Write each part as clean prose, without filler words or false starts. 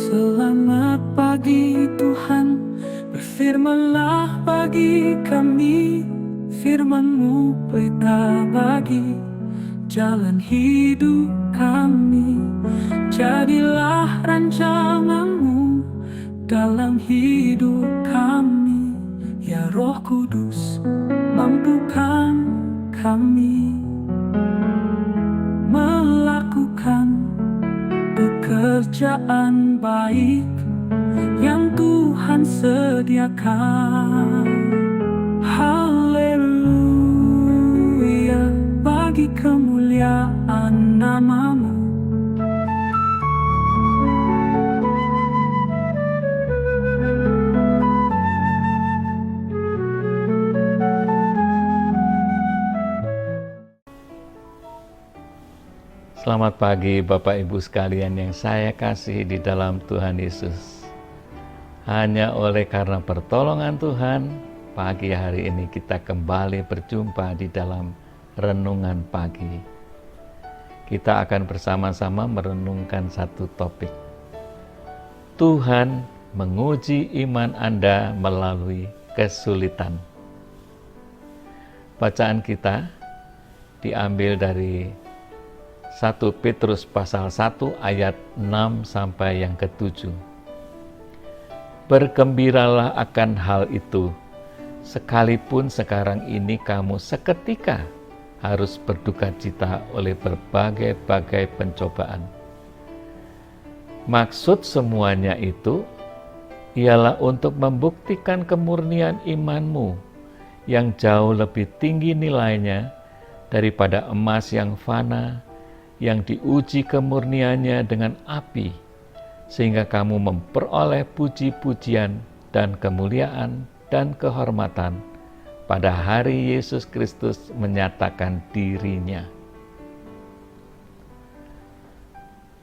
Selamat pagi Tuhan, berfirmanlah bagi kami. Firman-Mu pelita bagi jalan hidup kami. Jadilah rancangan-Mu dalam hidup kami. Ya Roh Kudus, mampukan kami melakukan pekerjaan baik yang Tuhan sediakan. Haleluya, bagi kemuliaan nama-Mu. Selamat pagi Bapak Ibu sekalian yang saya kasihi di dalam Tuhan Yesus. Hanya oleh karena pertolongan Tuhan, pagi hari ini kita kembali berjumpa di dalam renungan pagi. Kita akan bersama-sama merenungkan satu topik. Tuhan menguji iman Anda melalui kesulitan. Bacaan kita diambil dari 1 Petrus pasal 1 ayat 6 sampai yang ke-7. Bergembiralah akan hal itu, sekalipun sekarang ini kamu seketika harus berduka cita oleh berbagai-bagai pencobaan. Maksud semuanya itu ialah untuk membuktikan kemurnian imanmu yang jauh lebih tinggi nilainya daripada emas yang fana, yang diuji kemurniannya dengan api, sehingga kamu memperoleh puji-pujian dan kemuliaan dan kehormatan pada hari Yesus Kristus menyatakan dirinya.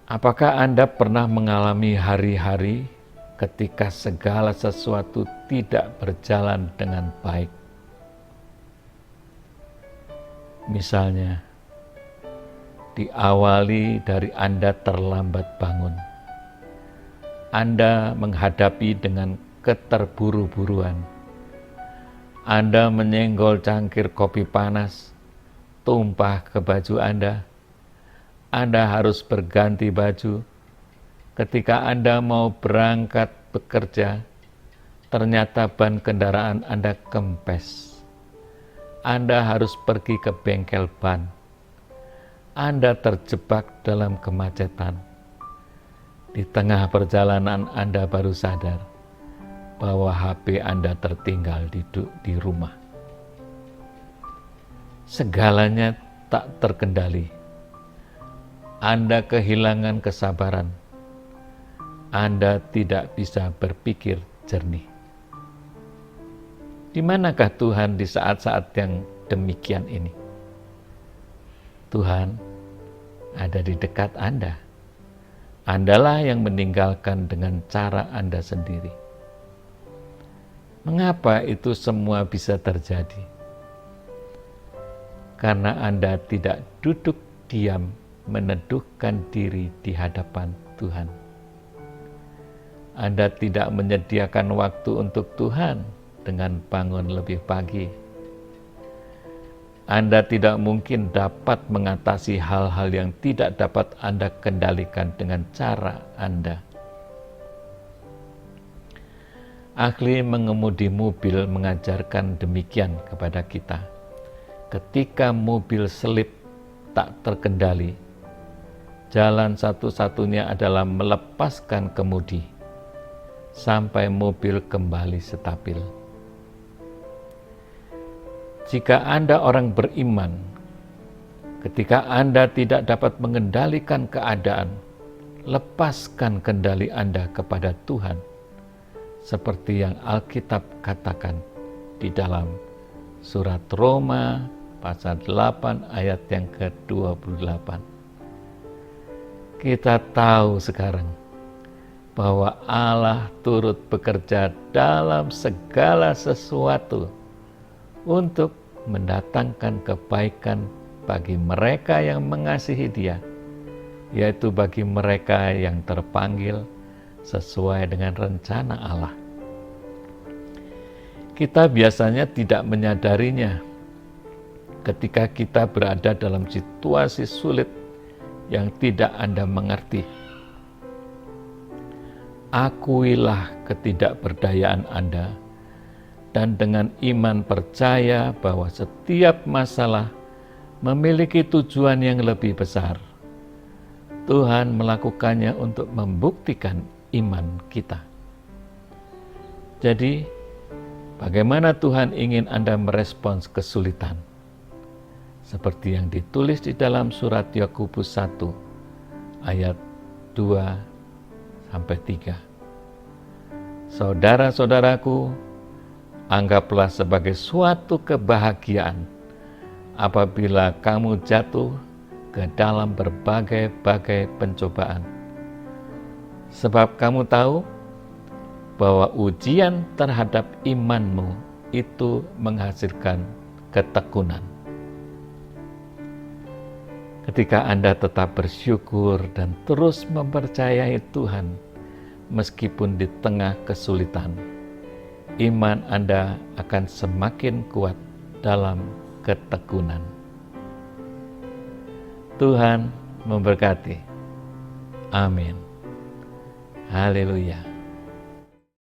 Apakah Anda pernah mengalami hari-hari ketika segala sesuatu tidak berjalan dengan baik? Misalnya, diawali dari Anda terlambat bangun. Anda menghadapi dengan keterburu-buruan. Anda menyenggol cangkir kopi panas, tumpah ke baju Anda. Anda harus berganti baju. Ketika Anda mau berangkat bekerja, ternyata ban kendaraan Anda kempes. Anda harus pergi ke bengkel ban. Anda terjebak dalam kemacetan. Di tengah perjalanan Anda baru sadar bahwa HP Anda tertinggal di rumah. Segalanya tak terkendali. Anda kehilangan kesabaran. Anda tidak bisa berpikir jernih. Di manakah Tuhan di saat-saat yang demikian ini? Tuhan ada di dekat Anda. Andalah yang meninggalkan dengan cara Anda sendiri. Mengapa itu semua bisa terjadi? Karena Anda tidak duduk diam meneduhkan diri di hadapan Tuhan. Anda tidak menyediakan waktu untuk Tuhan dengan bangun lebih pagi. Anda tidak mungkin dapat mengatasi hal-hal yang tidak dapat Anda kendalikan dengan cara Anda. Ahli mengemudi mobil mengajarkan demikian kepada kita. Ketika mobil selip tak terkendali, jalan satu-satunya adalah melepaskan kemudi sampai mobil kembali stabil. Jika Anda orang beriman, ketika Anda tidak dapat mengendalikan keadaan, lepaskan kendali Anda kepada Tuhan, seperti yang Alkitab katakan di dalam surat Roma pasal 8 ayat yang ke-28. Kita tahu sekarang bahwa Allah turut bekerja dalam segala sesuatu untuk mendatangkan kebaikan bagi mereka yang mengasihi Dia, yaitu bagi mereka yang terpanggil sesuai dengan rencana Allah. Kita biasanya tidak menyadarinya ketika kita berada dalam situasi sulit yang tidak Anda mengerti. Akuilah ketidakberdayaan Anda dan dengan iman percaya bahwa setiap masalah memiliki tujuan yang lebih besar. Tuhan melakukannya untuk membuktikan iman kita. Jadi, bagaimana Tuhan ingin Anda merespons kesulitan? Seperti yang ditulis di dalam surat Yakobus 1 ayat 2-3. Saudara-saudaraku, anggaplah sebagai suatu kebahagiaan apabila kamu jatuh ke dalam berbagai-bagai pencobaan. Sebab kamu tahu bahwa ujian terhadap imanmu itu menghasilkan ketekunan. Ketika Anda tetap bersyukur dan terus mempercayai Tuhan, meskipun di tengah kesulitan, iman Anda akan semakin kuat dalam ketekunan. Tuhan memberkati. Amin. Haleluya.